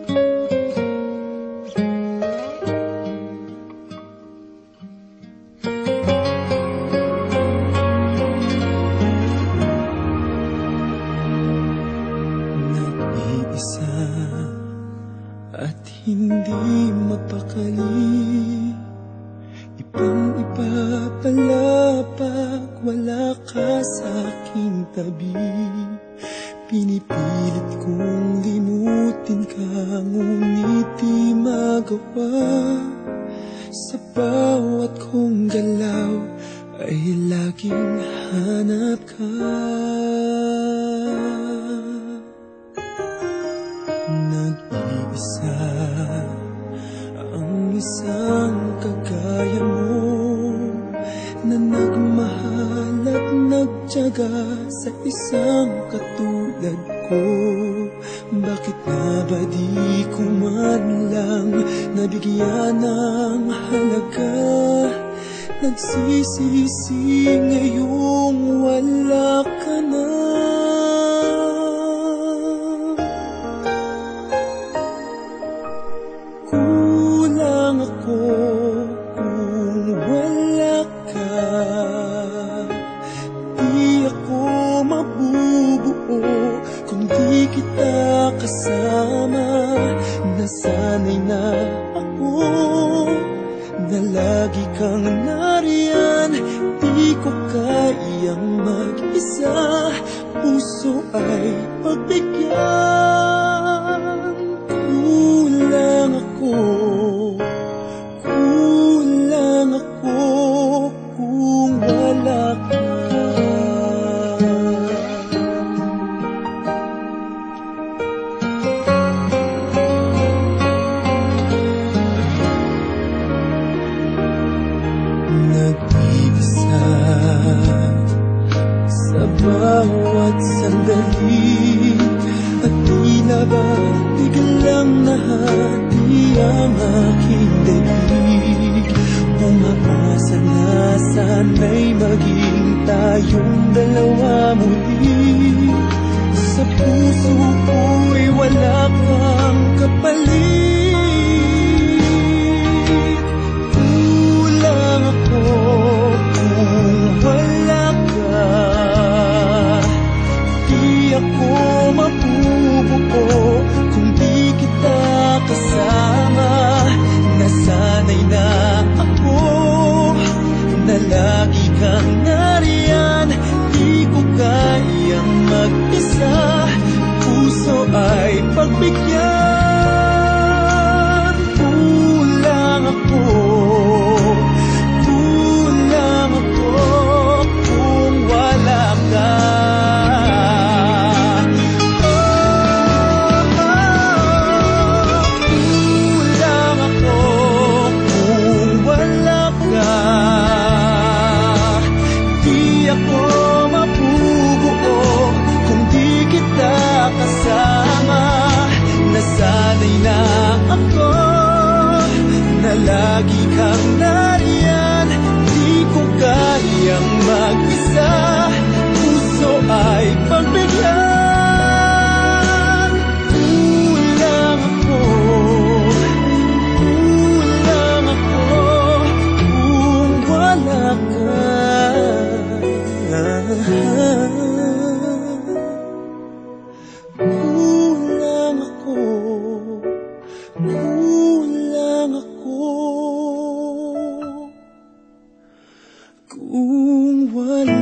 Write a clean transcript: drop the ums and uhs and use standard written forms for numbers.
Nag-iisa at hindi mapakali, ibang-iba pala pag wala ka sa aking tabi. Pinipilit kong limutin ka, ngunit di magawa. Sa bawat kong galaw ay laging hanap ka. Nag-iisa ang isang kagaya mo, na nagmahal at nagtiyaga sa isang katulad ko. Bakit nga ba di ko man lang nabigyan ng halaga? Nagsisisi ngayong wala ka na. Kulang ako kung wala ka, di ako mabubuo kung di kita kasama. Nasanay na ako na lagi kang nariyan, di ko kayang mag-isa. Puso ay pagbigyan. Kulang ako kung wala ka. Nag-iisa sa bawat sandali, at tila ba biglang nahati ang aking daig. Umaasa na sana'y maging tayong dalawa muli. Sa puso ko'y wala kang kapalit. Kulang ako kung wala ka, di ako mabubuo kung di kita kasama. Nasanay na ako na lagi kang nariyan, di ko kayang mag-isa. Puso ay pagbigyan. Kulang ako kung wala ka. Nasanay na ako na lagi kang nariyan, di ko kayang mag-isa. Puso ay pagbigyan. Kulang ako kung wala ka. Kulang ako kung wala